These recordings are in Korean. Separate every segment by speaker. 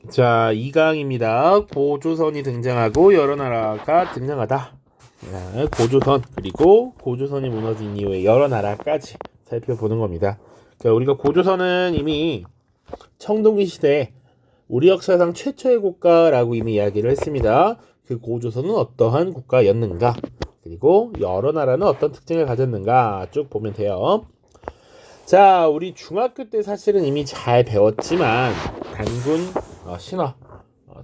Speaker 1: 자, 2강입니다. 고조선이 등장하고 여러 나라가 등장하다. 자, 고조선 그리고 고조선이 무너진 이후에 여러 나라까지 살펴보는 겁니다. 자, 우리가 고조선은 이미 청동기 시대에 우리 역사상 최초의 국가라고 이미 이야기를 했습니다. 그 고조선은 어떠한 국가였는가, 그리고 여러 나라는 어떤 특징을 가졌는가 쭉 보면 돼요. 자, 우리 중학교 때 사실은 이미 잘 배웠지만 단군 신화,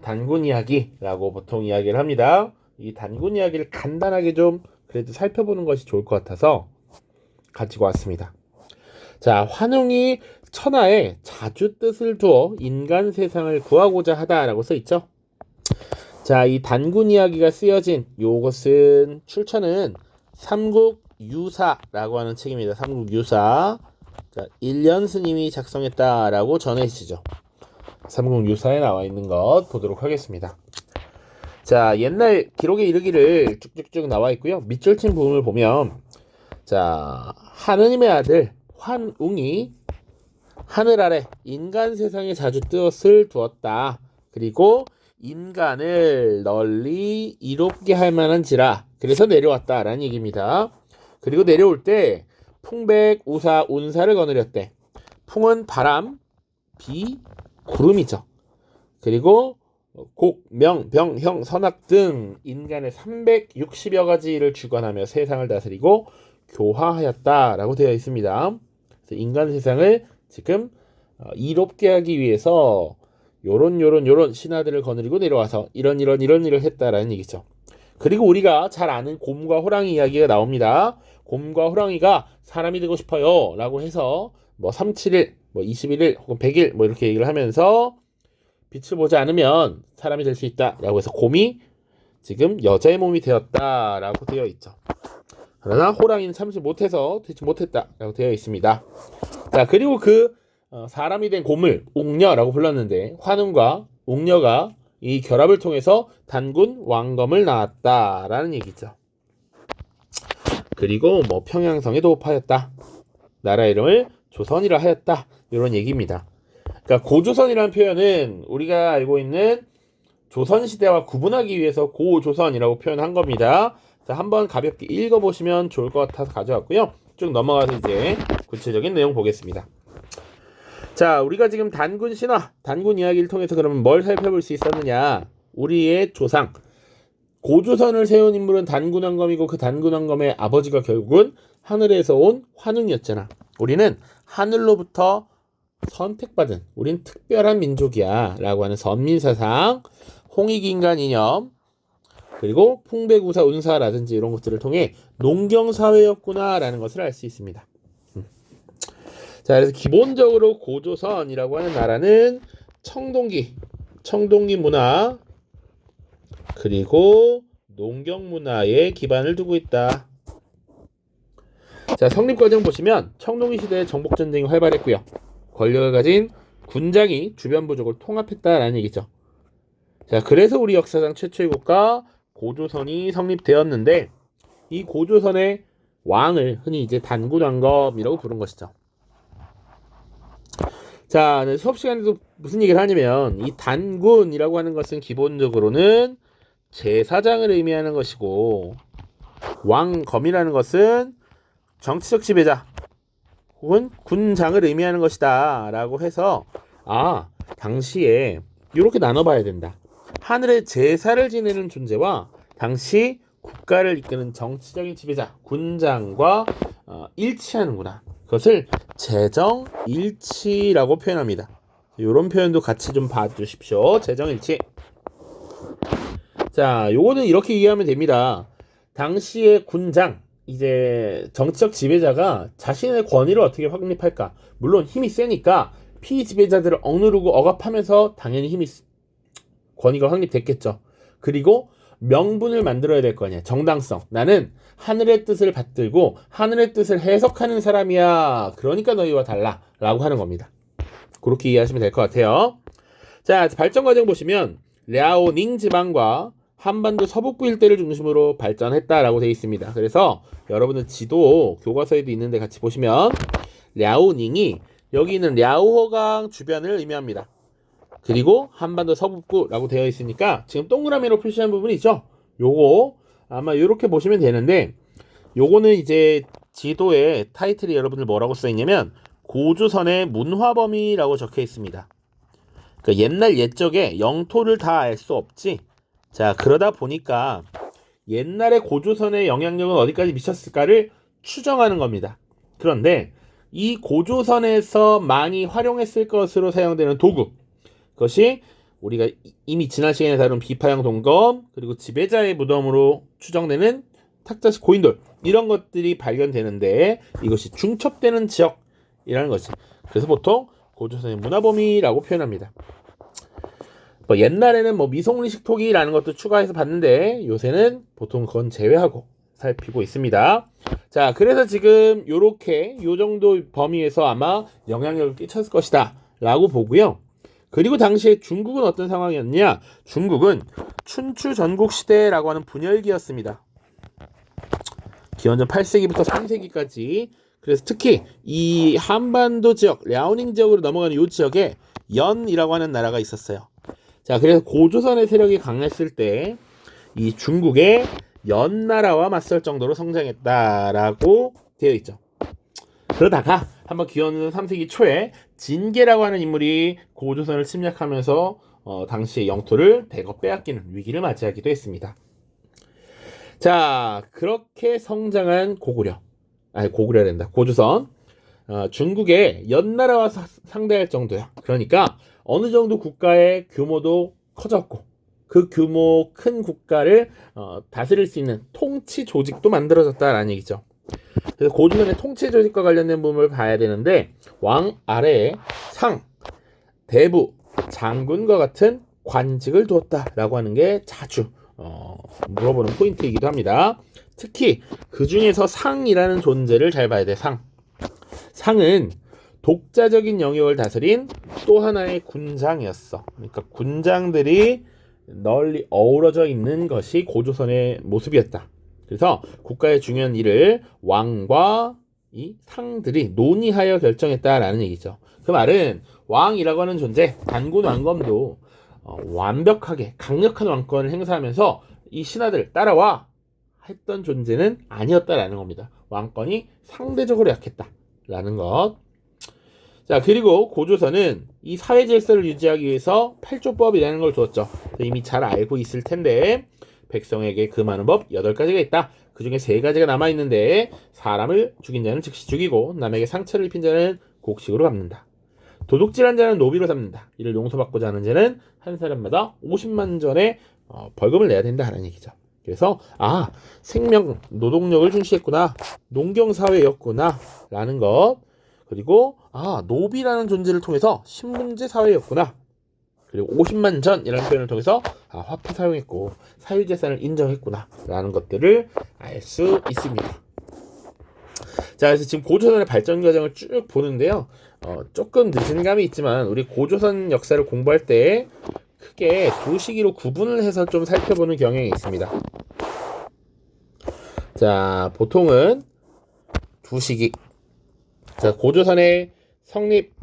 Speaker 1: 단군 이야기라고 보통 이야기를 합니다. 이 단군 이야기를 간단하게 좀 그래도 살펴보는 것이 좋을 것 같아서 가지고 왔습니다. 자, 환웅이 천하에 자주 뜻을 두어 인간 세상을 구하고자 하다라고 써 있죠. 자, 이 단군 이야기가 쓰여진 요것은 출처는 삼국유사라고 하는 책입니다. 삼국유사. 자, 일련 스님이 작성했다라고 전해지죠. 삼국유사에 나와 있는 것 보도록 하겠습니다. 자, 옛날 기록에 이르기를 쭉쭉쭉 나와 있고요. 밑줄 친 부분을 보면, 자, 하느님의 아들 환웅이 하늘 아래 인간 세상에 자주 뜻을 두었다. 그리고 인간을 널리 이롭게 할 만한지라 그래서 내려왔다라는 얘기입니다. 그리고 내려올 때 풍백, 우사, 운사를 거느렸대. 풍은 바람, 비, 구름이죠. 그리고 곡, 명, 병, 형, 선악 등 인간의 360여 가지를 주관하며 세상을 다스리고 교화하였다라고 되어 있습니다. 그래서 인간 세상을 지금 이롭게 하기 위해서 요런 신하들을 거느리고 내려와서 이런 일을 했다라는 얘기죠. 그리고 우리가 잘 아는 곰과 호랑이 이야기가 나옵니다. 곰과 호랑이가 사람이 되고 싶어요 라고 해서 뭐 37일, 뭐 21일 혹은 100일 뭐 이렇게 얘기를 하면서 빛을 보지 않으면 사람이 될 수 있다 라고 해서 곰이 지금 여자의 몸이 되었다 라고 되어 있죠. 그러나 호랑이는 참지 못해서 되지 못했다 라고 되어 있습니다. 자, 그리고 사람이 된 곰을 옥녀라고 불렀는데, 환웅과 옥녀가 이 결합을 통해서 단군 왕검을 낳았다라는 얘기죠. 그리고 뭐 평양성에 도읍하였다, 나라 이름을 조선이라 하였다, 이런 얘기입니다. 그러니까 고조선이라는 표현은 우리가 알고 있는 조선시대와 구분하기 위해서 고조선이라고 표현한 겁니다. 자, 한번 가볍게 읽어보시면 좋을 것 같아서 가져왔고요. 쭉 넘어가서 이제 구체적인 내용 보겠습니다. 자, 우리가 지금 단군 신화, 단군 이야기를 통해서 그러면 뭘 살펴볼 수 있었느냐? 우리의 조상, 고조선을 세운 인물은 단군왕검이고 그 단군왕검의 아버지가 결국은 하늘에서 온 환웅이었잖아. 우리는 하늘로부터 선택받은, 우린 특별한 민족이야 라고 하는 선민사상, 홍익인간 이념, 그리고 풍백우사 운사라든지 이런 것들을 통해 농경사회였구나 라는 것을 알 수 있습니다. 자, 그래서 기본적으로 고조선이라고 하는 나라는 청동기 문화, 그리고 농경 문화에 기반을 두고 있다. 자, 성립 과정 보시면 청동기 시대에 정복 전쟁이 활발했고요. 권력을 가진 군장이 주변 부족을 통합했다라는 얘기죠. 자, 그래서 우리 역사상 최초의 국가 고조선이 성립되었는데, 이 고조선의 왕을 흔히 이제 단군왕검이라고 부른 것이죠. 자, 수업 시간에도 무슨 얘기를 하냐면, 이 단군이라고 하는 것은 기본적으로는 제사장을 의미하는 것이고, 왕검이라는 것은 정치적 지배자 혹은 군장을 의미하는 것이다 라고 해서, 당시에 이렇게 나눠봐야 된다. 하늘의 제사를 지내는 존재와 당시 국가를 이끄는 정치적인 지배자 군장과 일치하는구나. 그것을 재정일치라고 표현합니다. 이런 표현도 같이 좀 봐주십시오. 재정일치. 자, 요거는 이렇게 이해하면 됩니다. 당시의 군장, 이제 정치적 지배자가 자신의 권위를 어떻게 확립할까? 물론 힘이 세니까 피지배자들을 억누르고 억압하면서 당연히 권위가 확립됐겠죠. 그리고 명분을 만들어야 될 거 아니야. 정당성. 나는 하늘의 뜻을 받들고 하늘의 뜻을 해석하는 사람이야. 그러니까 너희와 달라 라고 하는 겁니다. 그렇게 이해하시면 될 것 같아요. 자, 발전 과정 보시면 랴오닝 지방과 한반도 서북부 일대를 중심으로 발전했다라고 되어 있습니다. 그래서 여러분은 지도 교과서에도 있는데 같이 보시면 랴오닝이 여기 있는 랴오호강 주변을 의미합니다. 그리고 한반도 서북부라고 되어 있으니까 지금 동그라미로 표시한 부분이 있죠. 요거 아마 이렇게 보시면 되는데, 요거는 이제 지도에 타이틀이 여러분들 뭐라고 써 있냐면 고조선의 문화범위라고 적혀 있습니다. 그러니까 옛날 옛적에 영토를 다 알 수 없지. 자, 그러다 보니까 옛날에 고조선의 영향력은 어디까지 미쳤을까를 추정하는 겁니다. 그런데 이 고조선에서 많이 활용했을 것으로 사용되는 도구, 그것이 우리가 이미 지난 시간에 다룬 비파형 동검, 그리고 지배자의 무덤으로 추정되는 탁자식 고인돌, 이런 것들이 발견되는데 이것이 중첩되는 지역이라는 거지. 그래서 보통 고조선의 문화범위라고 표현합니다. 뭐 옛날에는 뭐 미송리식 토기라는 것도 추가해서 봤는데 요새는 보통 그건 제외하고 살피고 있습니다. 자, 그래서 지금 요렇게 요 정도 범위에서 아마 영향력을 끼쳤을 것이다 라고 보고요. 그리고 당시에 중국은 어떤 상황이었냐? 중국은 춘추 전국시대라고 하는 분열기였습니다. 기원전 8세기부터 3세기까지. 그래서 특히 이 한반도 지역, 랴오닝 지역으로 넘어가는 이 지역에 연이라고 하는 나라가 있었어요. 자, 그래서 고조선의 세력이 강했을 때 이 중국의 연나라와 맞설 정도로 성장했다라고 되어 있죠. 그러다가 한번 기원전 3세기 초에 진계라고 하는 인물이 고조선을 침략하면서 당시의 영토를 대거 빼앗기는 위기를 맞이하기도 했습니다. 자, 그렇게 성장한 고구려가 된다. 고조선. 중국의 연나라와 상대할 정도야. 그러니까 어느 정도 국가의 규모도 커졌고 그 규모 큰 국가를 다스릴 수 있는 통치 조직도 만들어졌다라는 얘기죠. 그래서 고조선의 통치 조직과 관련된 부분을 봐야 되는데, 왕 아래에 상, 대부, 장군과 같은 관직을 두었다라고 하는 게 자주 물어보는 포인트이기도 합니다. 특히 그 중에서 상이라는 존재를 잘 봐야 돼. 상은 독자적인 영역을 다스린 또 하나의 군장이었어. 그러니까 군장들이 널리 어우러져 있는 것이 고조선의 모습이었다. 그래서 국가의 중요한 일을 왕과 이 상들이 논의하여 결정했다라는 얘기죠. 그 말은 왕이라고 하는 존재, 단군 왕검도 완벽하게 강력한 왕권을 행사하면서 이 신하들 따라와 했던 존재는 아니었다라는 겁니다. 왕권이 상대적으로 약했다라는 것. 자, 그리고 고조선은 이 사회 질서를 유지하기 위해서 8조법이라는 걸 두었죠. 이미 잘 알고 있을 텐데, 백성에게 금하는 법 8가지가 있다. 그 중에 3가지가 남아있는데, 사람을 죽인 자는 즉시 죽이고 남에게 상처를 입힌 자는 곡식으로 갚는다. 도둑질한 자는 노비로 삼는다. 이를 용서받고자 하는 자는 한 사람마다 50만 전의 벌금을 내야 된다라는 얘기죠. 그래서 생명, 노동력을 중시했구나, 농경사회였구나 라는 것. 그리고 노비라는 존재를 통해서 신분제 사회였구나. 그리고 50만 전이라는 표현을 통해서 화폐 사용했고 사유재산을 인정했구나 라는 것들을 알 수 있습니다. 자, 그래서 지금 고조선의 발전 과정을 쭉 보는데요. 조금 늦은 감이 있지만 우리 고조선 역사를 공부할 때 크게 두 시기로 구분을 해서 좀 살펴보는 경향이 있습니다. 자, 보통은 두 시기. 자, 고조선의 성립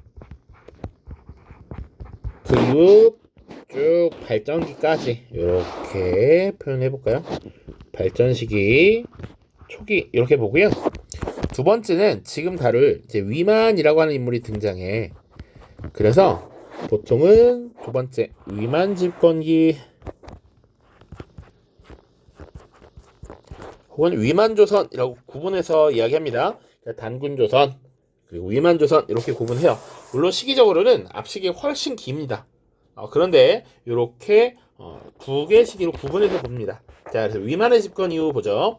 Speaker 1: 그리고 쭉 발전기까지 이렇게 표현해 볼까요? 발전 시기, 초기 이렇게 보고요. 두 번째는 지금 다룰 이제 위만이라고 하는 인물이 등장해. 그래서 보통은 두 번째 위만 집권기 혹은 위만조선이라고 구분해서 이야기합니다. 단군조선 그리고 위만조선 이렇게 구분해요. 물론 시기적으로는 앞시기 훨씬 깁니다. 그런데 이렇게 두 개 시기로 구분해서 봅니다. 자, 그래서 위만의 집권 이후 보죠.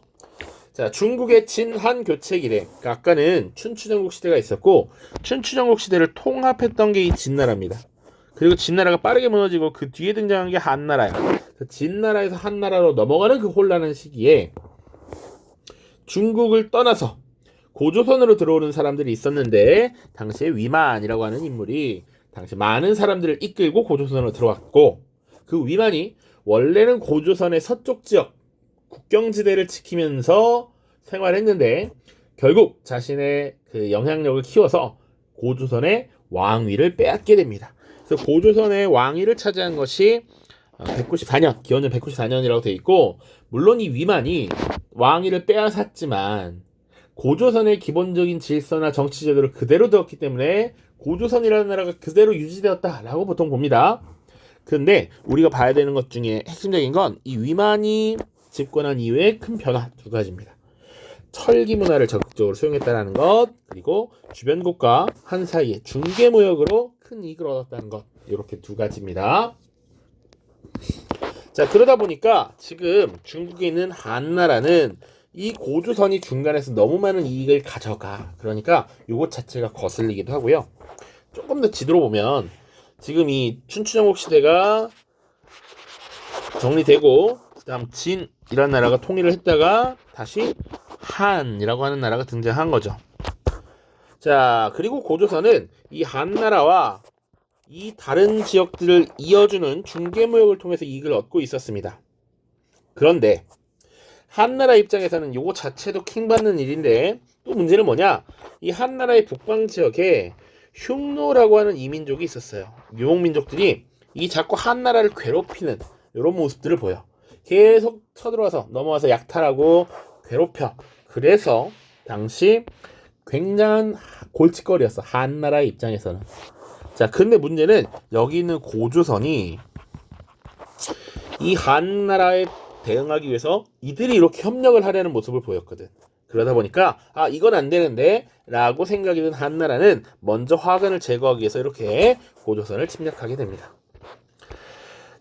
Speaker 1: 자, 중국의 진한 교체 이래. 그러니까 아까는 춘추전국 시대가 있었고 춘추전국 시대를 통합했던 게 이 진나라입니다. 그리고 진나라가 빠르게 무너지고 그 뒤에 등장한 게 한나라야. 진나라에서 한나라로 넘어가는 그 혼란한 시기에 중국을 떠나서 고조선으로 들어오는 사람들이 있었는데, 당시에 위만이라고 하는 인물이 당시 많은 사람들을 이끌고 고조선으로 들어왔고, 그 위만이 원래는 고조선의 서쪽 지역 국경지대를 지키면서 생활했는데 결국 자신의 그 영향력을 키워서 고조선의 왕위를 빼앗게 됩니다. 그래서 그래서 고조선의 왕위를 차지한 것이 194년, 기원전 194년이라고 되어 있고, 물론 이 위만이 왕위를 빼앗았지만 고조선의 기본적인 질서나 정치 제도를 그대로 두었기 때문에 고조선이라는 나라가 그대로 유지되었다라고 보통 봅니다. 그런데 우리가 봐야 되는 것 중에 핵심적인 건 이 위만이 집권한 이후에 큰 변화 두 가지입니다. 철기 문화를 적극적으로 수용했다는 것, 그리고 주변국과 한 사이에 중개무역으로 큰 이익을 얻었다는 것, 이렇게 두 가지입니다. 자, 그러다 보니까 지금 중국에 있는 한나라는 이 고조선이 중간에서 너무 많은 이익을 가져가. 그러니까 요것 자체가 거슬리기도 하고요. 조금 더 지도로 보면 지금 이 춘추전국 시대가 정리되고 그다음 진이라는 나라가 통일을 했다가 다시 한이라고 하는 나라가 등장한 거죠. 자, 그리고 고조선은 이 한나라와 이 다른 지역들을 이어주는 중개무역을 통해서 이익을 얻고 있었습니다. 그런데 한나라 입장에서는 요거 자체도 킹받는 일인데, 또 문제는 뭐냐, 이 한나라의 북방 지역에 흉노라고 하는 이민족이 있었어요. 유목민족들이 이 자꾸 한나라를 괴롭히는 이런 모습들을 보여. 계속 쳐들어와서 넘어와서 약탈하고 괴롭혀. 그래서 당시 굉장한 골칫거리였어, 한나라의 입장에서는. 자, 근데 문제는 여기 있는 고조선이 이 한나라에 대응하기 위해서 이들이 이렇게 협력을 하려는 모습을 보였거든. 그러다 보니까 이건 안 되는데 라고 생각이 든 한나라는 먼저 화근을 제거하기 위해서 이렇게 고조선을 침략하게 됩니다.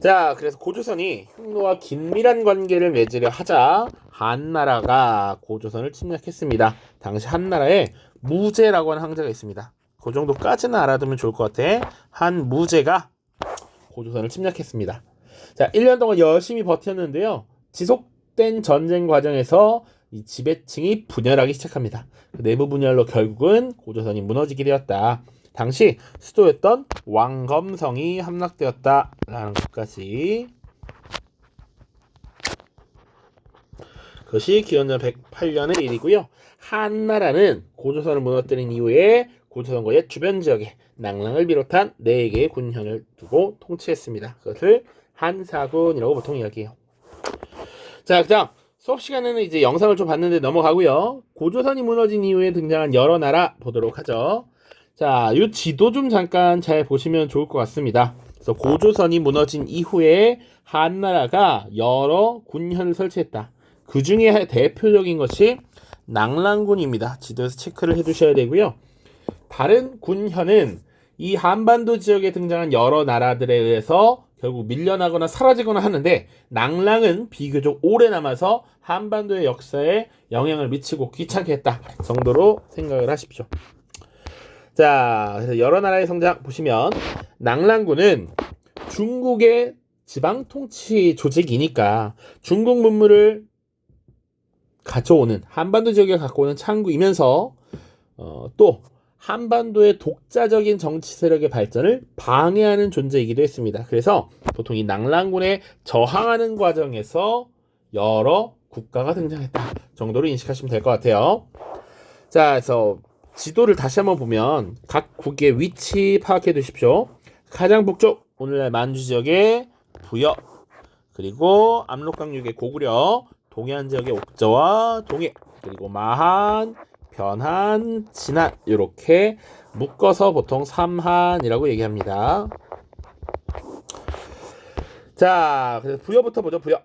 Speaker 1: 자, 그래서 고조선이 흉노와 긴밀한 관계를 맺으려 하자 한나라가 고조선을 침략했습니다. 당시 한나라에 무제라고 하는 황제가 있습니다. 그 정도까지는 알아두면 좋을 것 같아. 한무제가 고조선을 침략했습니다. 자, 1년 동안 열심히 버텼는데요. 지속된 전쟁 과정에서 이 지배층이 분열하기 시작합니다. 내부 분열로 결국은 고조선이 무너지게 되었다. 당시 수도였던 왕검성이 함락되었다라는 것까지. 그것이 기원전 108년의 일이고요. 한나라는 고조선을 무너뜨린 이후에 고조선과의 주변 지역에 낭랑을 비롯한 4개의 군현을 두고 통치했습니다. 그것을 한사군이라고 보통 이야기해요. 자, 그다음 수업 시간에는 이제 영상을 좀 봤는데 넘어가고요. 고조선이 무너진 이후에 등장한 여러 나라 보도록 하죠. 자, 이 지도 좀 잠깐 잘 보시면 좋을 것 같습니다. 그래서 고조선이 무너진 이후에 한나라가 여러 군현을 설치했다. 그 중에 대표적인 것이 낭랑군입니다. 지도에서 체크를 해두셔야 되고요. 다른 군현은 이 한반도 지역에 등장한 여러 나라들에 의해서 결국 밀려나거나 사라지거나 하는데, 낭랑은 비교적 오래 남아서 한반도의 역사에 영향을 미치고 귀찮게 했다 정도로 생각을 하십시오. 자, 그래서 여러 나라의 성장 보시면 낭랑군은 중국의 지방 통치 조직이니까 중국 문물을 가져오는, 한반도 지역에 갖고 오는 창구이면서 또 한반도의 독자적인 정치 세력의 발전을 방해하는 존재이기도 했습니다. 그래서 보통 이 낭랑군에 저항하는 과정에서 여러 국가가 등장했다 정도로 인식하시면 될 것 같아요. 자, 그래서 지도를 다시 한번 보면 각 국의 위치 파악해 두십시오. 가장 북쪽, 오늘날 만주 지역의 부여, 그리고 압록강육의 고구려, 동해안 지역의 옥저와 동해, 그리고 마한, 변한, 진안, 이렇게 묶어서 보통 삼한이라고 얘기합니다. 자, 그래서 부여부터 보죠. 부여.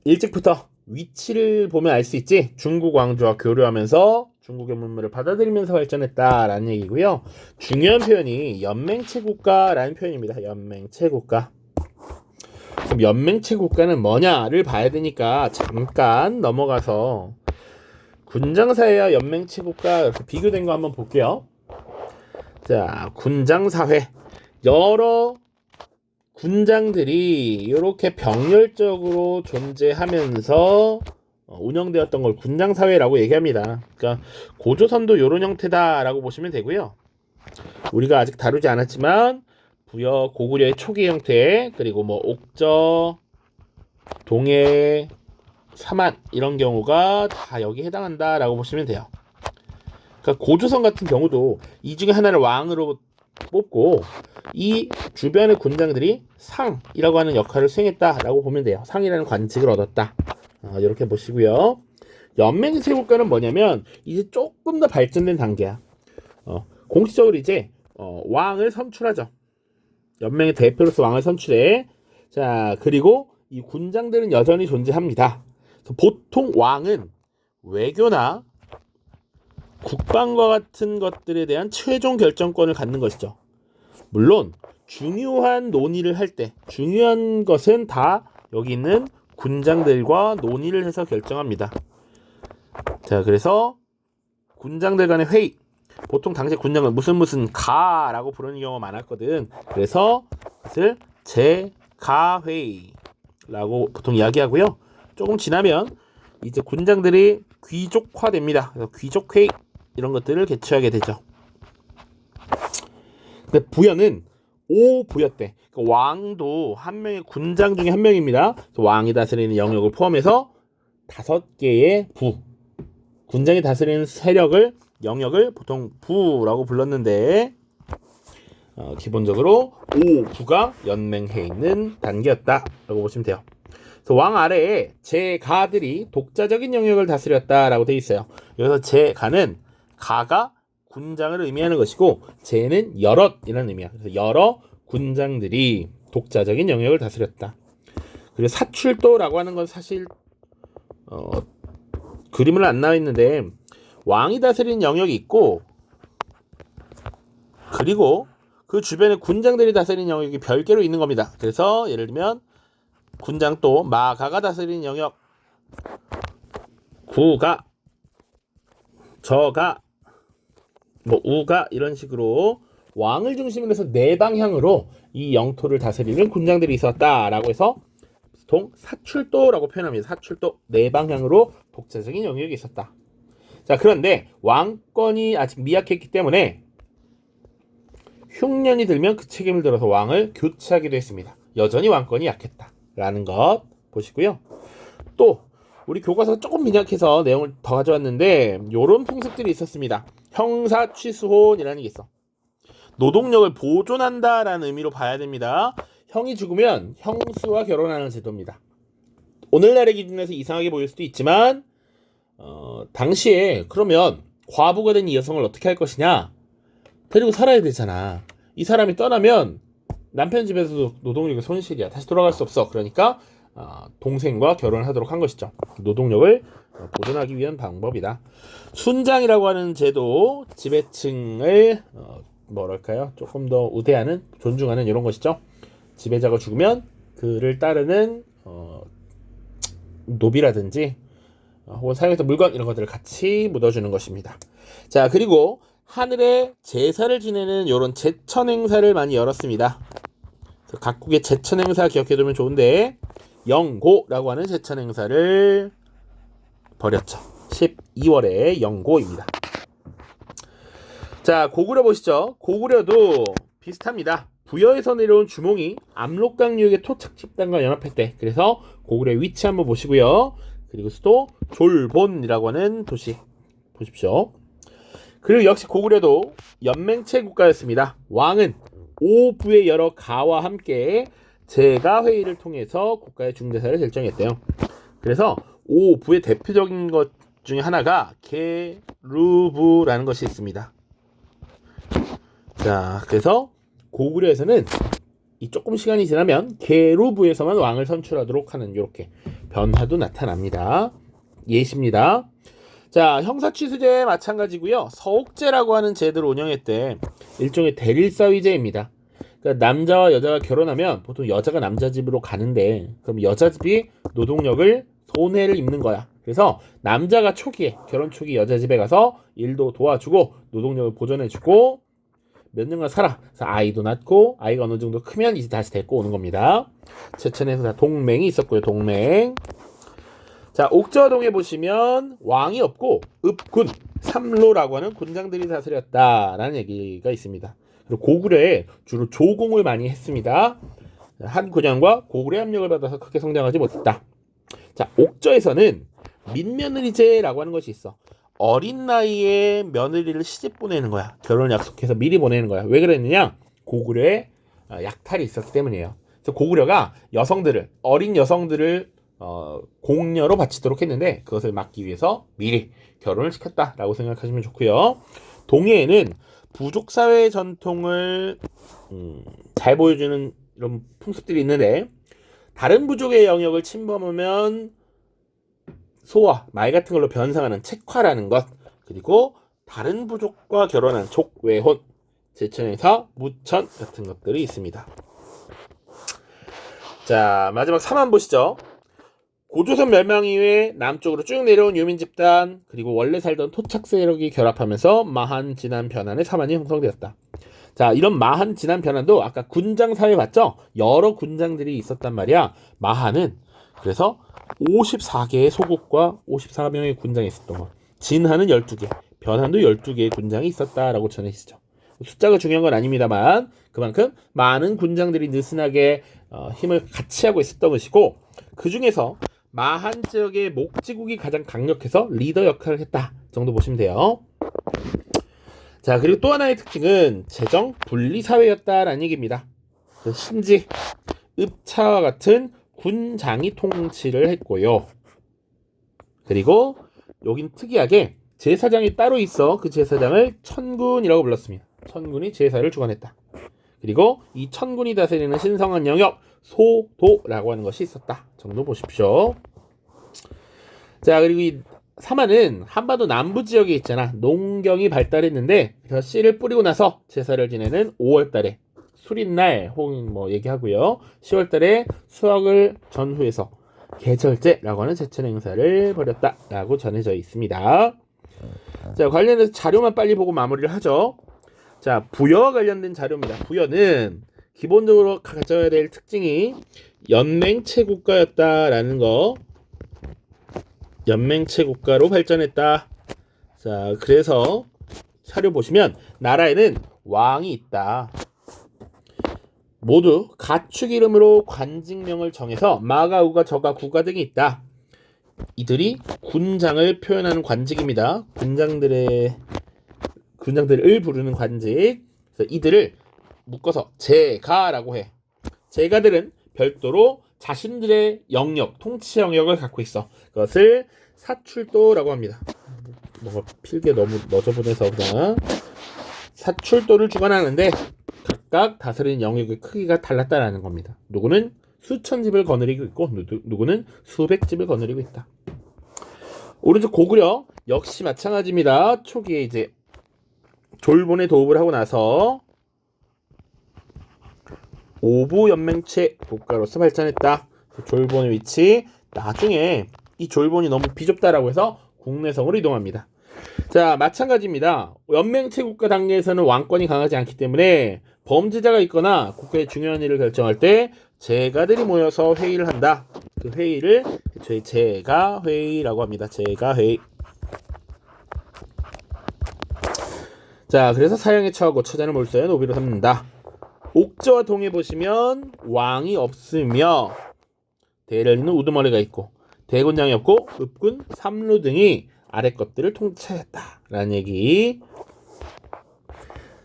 Speaker 1: 일찍부터 위치를 보면 알 수 있지. 중국 왕조와 교류하면서 중국의 문물을 받아들이면서 발전했다라는 얘기고요. 중요한 표현이 연맹체국가라는 표현입니다. 연맹체국가. 그럼 연맹체국가는 뭐냐를 봐야 되니까 잠깐 넘어가서 군장사회와 연맹체국가 이렇게 비교된 거 한번 볼게요. 자, 군장사회. 여러 군장들이 이렇게 병렬적으로 존재하면서 운영되었던 걸 군장사회라고 얘기합니다. 그러니까 고조선도 이런 형태다라고 보시면 되고요. 우리가 아직 다루지 않았지만 부여, 고구려의 초기 형태, 그리고 뭐 옥저, 동해, 삼한 이런 경우가 다 여기 해당한다라고 보시면 돼요. 그러니까 고조선 같은 경우도 이 중에 하나를 왕으로 뽑고 이 주변의 군장들이 상이라고 하는 역할을 수행했다라고 보면 돼요. 상이라는 관직을 얻었다. 이렇게 보시고요. 연맹 제국가는 뭐냐면 이제 조금 더 발전된 단계야. 공식적으로 이제 왕을 선출하죠. 연맹의 대표로서 왕을 선출해. 자, 그리고 이 군장들은 여전히 존재합니다. 보통 왕은 외교나 국방과 같은 것들에 대한 최종 결정권을 갖는 것이죠. 물론 중요한 논의를 할 때 중요한 것은 다 여기 있는 군장들과 논의를 해서 결정합니다. 자, 그래서 군장들 간의 회의, 보통 당시 군장은 무슨 가라고 부르는 경우가 많았거든. 그래서 그것을 제가회의라고 보통 이야기하고요. 조금 지나면 이제 군장들이 귀족화됩니다. 그래서 귀족회의 이런 것들을 개최하게 되죠. 근데 부여는 5부여 때 그러니까 왕도 한 명의 군장 중에 한 명입니다. 왕이 다스리는 영역을 포함해서 5개의 부, 군장이 다스리는 세력을 영역을 보통 부라고 불렀는데 기본적으로 5부가 연맹해 있는 단계였다라고 보시면 돼요. 그래서 왕 아래에 제가들이 독자적인 영역을 다스렸다라고 되어 있어요. 여기서 제가는 가가 군장을 의미하는 것이고 제는 여럿이라는 의미야. 그래서 여러 군장들이 독자적인 영역을 다스렸다. 그리고 사출도라고 하는 건 사실 그림은 안 나와 있는데 왕이 다스리는 영역이 있고 그리고 그 주변에 군장들이 다스리는 영역이 별개로 있는 겁니다. 그래서 예를 들면 군장도 마가가 다스리는 영역, 구가, 저가, 우가 이런 식으로 왕을 중심으로 해서 네 방향으로 이 영토를 다스리는 군장들이 있었다라고 해서 보통 사출도라고 표현합니다. 사출도 네 방향으로 독자적인 영역이 있었다. 자, 그런데 왕권이 아직 미약했기 때문에 흉년이 들면 그 책임을 들어서 왕을 교체하기도 했습니다. 여전히 왕권이 약했다라는 것 보시고요. 또 우리 교과서가 조금 빈약해서 내용을 더 가져왔는데 이런 풍습들이 있었습니다. 형사 취수혼이라는 게 있어. 노동력을 보존한다라는 의미로 봐야 됩니다. 형이 죽으면 형수와 결혼하는 제도입니다. 오늘날의 기준에서 이상하게 보일 수도 있지만 당시에 그러면 과부가 된 이 여성을 어떻게 할 것이냐? 데리고 살아야 되잖아. 이 사람이 떠나면 남편 집에서도 노동력의 손실이야. 다시 돌아갈 수 없어. 그러니까 동생과 결혼을 하도록 한 것이죠. 노동력을 보존하기 위한 방법이다. 순장이라고 하는 제도, 지배층을 뭐랄까요? 조금 더 우대하는, 존중하는 이런 것이죠. 지배자가 죽으면 그를 따르는 노비라든지 혹은 사용했던 물건 이런 것들을 같이 묻어주는 것입니다. 자, 그리고 하늘에 제사를 지내는 이런 제천 행사를 많이 열었습니다. 각국의 제천 행사 기억해두면 좋은데 영고라고 하는 제천 행사를 벌였죠. 12월에 영고입니다. 자, 고구려 보시죠. 고구려도 비슷합니다. 부여에서 내려온 주몽이 압록강유역의 토착 집단과 연합했대. 그래서 고구려의 위치 한번 보시고요. 그리고 수도 졸본이라고 하는 도시 보십시오. 그리고 역시 고구려도 연맹체 국가였습니다. 왕은 5부의 여러 가와 함께 제가회의를 통해서 국가의 중대사를 결정했대요. 그래서 5부의 대표적인 것 중에 하나가 게루부라는 것이 있습니다. 자, 그래서 고구려에서는 이 조금 시간이 지나면 게루부에서만 왕을 선출하도록 하는 이렇게 변화도 나타납니다. 예시입니다. 자, 형사취수제 마찬가지고요. 서옥제라고 하는 제도를 운영했대. 일종의 대릴사위제입니다. 그러니까 남자와 여자가 결혼하면 보통 여자가 남자 집으로 가는데 그럼 여자 집이 노동력을 손해를 입는 거야. 그래서 남자가 초기에 결혼 초기 여자 집에 가서 일도 도와주고 노동력을 보존해주고 몇 년간 살아. 그래서 아이도 낳고 아이가 어느 정도 크면 이제 다시 데리고 오는 겁니다. 제천에서 다 동맹이 있었고요. 동맹. 자, 옥저동에 보시면 왕이 없고 읍군, 삼로라고 하는 군장들이 다스렸다라는 얘기가 있습니다. 그리고 고구려에 주로 조공을 많이 했습니다. 한 군양과 고구려 압력을 받아서 크게 성장하지 못했다. 자, 옥저에서는 민며느리제라고 하는 것이 있어. 어린 나이에 며느리를 시집 보내는 거야. 결혼을 약속해서 미리 보내는 거야. 왜 그랬느냐? 고구려에 약탈이 있었기 때문이에요. 그래서 고구려가 어린 여성들을 공녀로 바치도록 했는데 그것을 막기 위해서 미리 결혼을 시켰다라고 생각하시면 좋고요. 동해에는 부족 사회의 전통을 잘 보여주는 이런 풍습들이 있는데 다른 부족의 영역을 침범하면 소와 말 같은 걸로 변상하는 책화라는 것, 그리고 다른 부족과 결혼한 족외혼, 제천행사, 무천 같은 것들이 있습니다. 자, 마지막 3안 보시죠. 고조선 멸망 이후에 남쪽으로 쭉 내려온 유민 집단, 그리고 원래 살던 토착 세력이 결합하면서 마한 진안 변환의 사만이 형성되었다. 자, 이런 마한 진안 변환도 아까 군장 사회 봤죠? 여러 군장들이 있었단 말이야. 마한은 그래서 54개의 소국과 54명의 군장이 있었던 거. 진한은 12개, 변한도 12개의 군장이 있었다라고 전해지죠. 숫자가 중요한 건 아닙니다만 그만큼 많은 군장들이 느슨하게 힘을 같이 하고 있었던 것이고, 그 중에서 마한 지역의 목지국이 가장 강력해서 리더 역할을 했다 정도 보시면 돼요. 자, 그리고 또 하나의 특징은 재정 분리 사회였다라는 얘기입니다. 신지, 읍차와 같은 군장이 통치를 했고요. 그리고 여긴 특이하게 제사장이 따로 있어 그 제사장을 천군이라고 불렀습니다. 천군이 제사를 주관했다. 그리고 이 천군이 다스리는 신성한 영역 소도라고 하는 것이 있었다 정도 보십시오. 자, 그리고 이 사만은 한반도 남부 지역에 있잖아. 농경이 발달했는데 그래서 씨를 뿌리고 나서 제사를 지내는 5월달에 수린날 혹은 뭐 얘기하고요. 10월달에 수확을 전후해서 계절제라고 하는 제천 행사를 벌였다라고 전해져 있습니다. 자, 관련해서 자료만 빨리 보고 마무리를 하죠. 자, 부여와 관련된 자료입니다. 부여는 기본적으로 가져야 될 특징이 연맹체 국가였다라는 거. 연맹체 국가로 발전했다. 자, 그래서 자료 보시면 나라에는 왕이 있다. 모두 가축 이름으로 관직명을 정해서 마가, 우가, 저가, 구가 등이 있다. 이들이 군장을 표현하는 관직입니다. 군장들을 부르는 관직. 그래서 이들을 묶어서 제가라고 해. 제가들은 별도로 자신들의 영역, 통치 영역을 갖고 있어. 그것을 사출도라고 합니다. 뭔가 필기에 너무 넣어보내서 그냥 사출도를 주관하는데 각각 다스리는 영역의 크기가 달랐다라는 겁니다. 누구는 수천 집을 거느리고 있고 누구는 수백 집을 거느리고 있다. 오른쪽 고구려 역시 마찬가지입니다. 초기에 이제 졸본에 도읍을 하고 나서 오부 연맹체 국가로서 발전했다. 졸본의 위치, 나중에 이 졸본이 너무 비좁다라고 해서 국내성으로 이동합니다. 자, 마찬가지입니다. 연맹체 국가 단계에서는 왕권이 강하지 않기 때문에 범죄자가 있거나 국가의 중요한 일을 결정할 때 제가들이 모여서 회의를 한다. 그 회의를 저희 제가회의라고 합니다. 제가회의. 자, 그래서 사형에 처하고 처자는 몰수하여 노비로 삼는다. 옥저와 동해 보시면 왕이 없으며 대를 잇는 우두머리가 있고 대군장이 없고 읍군, 삼루 등이 아래 것들을 통치했다라는 얘기.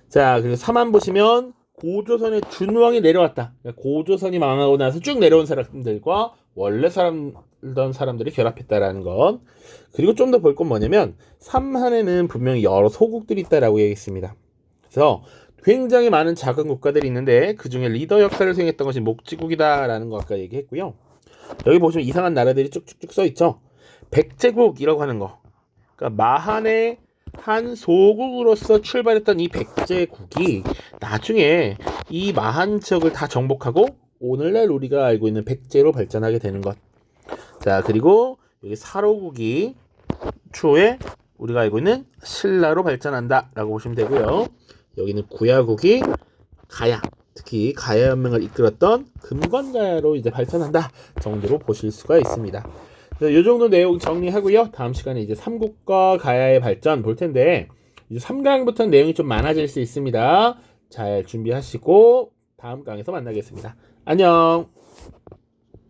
Speaker 1: 자, 그리고 사만 보시면 고조선의 준왕이 내려왔다. 고조선이 망하고 나서 쭉 내려온 사람들과 원래 살던 사람들이 결합했다라는 것. 그리고 좀 더 볼 건 뭐냐면 삼한에는 분명히 여러 소국들이 있다라고 얘기했습니다. 그래서 굉장히 많은 작은 국가들이 있는데 그 중에 리더 역할을 수행했던 것이 목지국이다라는 거 아까 얘기했고요. 여기 보시면 이상한 나라들이 쭉쭉쭉 써 있죠. 백제국이라고 하는 거. 그러니까 마한의 한 소국으로서 출발했던 이 백제국이 나중에 이 마한 지역을 다 정복하고 오늘날 우리가 알고 있는 백제로 발전하게 되는 것. 자, 그리고 여기 사로국이 추후에 우리가 알고 있는 신라로 발전한다 라고 보시면 되고요. 여기는 구야국이 가야, 특히 가야 연맹을 이끌었던 금관가야로 이제 발전한다 정도로 보실 수가 있습니다. 이 정도 내용 정리하고요. 다음 시간에 이제 삼국과 가야의 발전 볼 텐데 이제 3강부터는 내용이 좀 많아질 수 있습니다. 잘 준비하시고 다음 강에서 만나겠습니다. 안녕.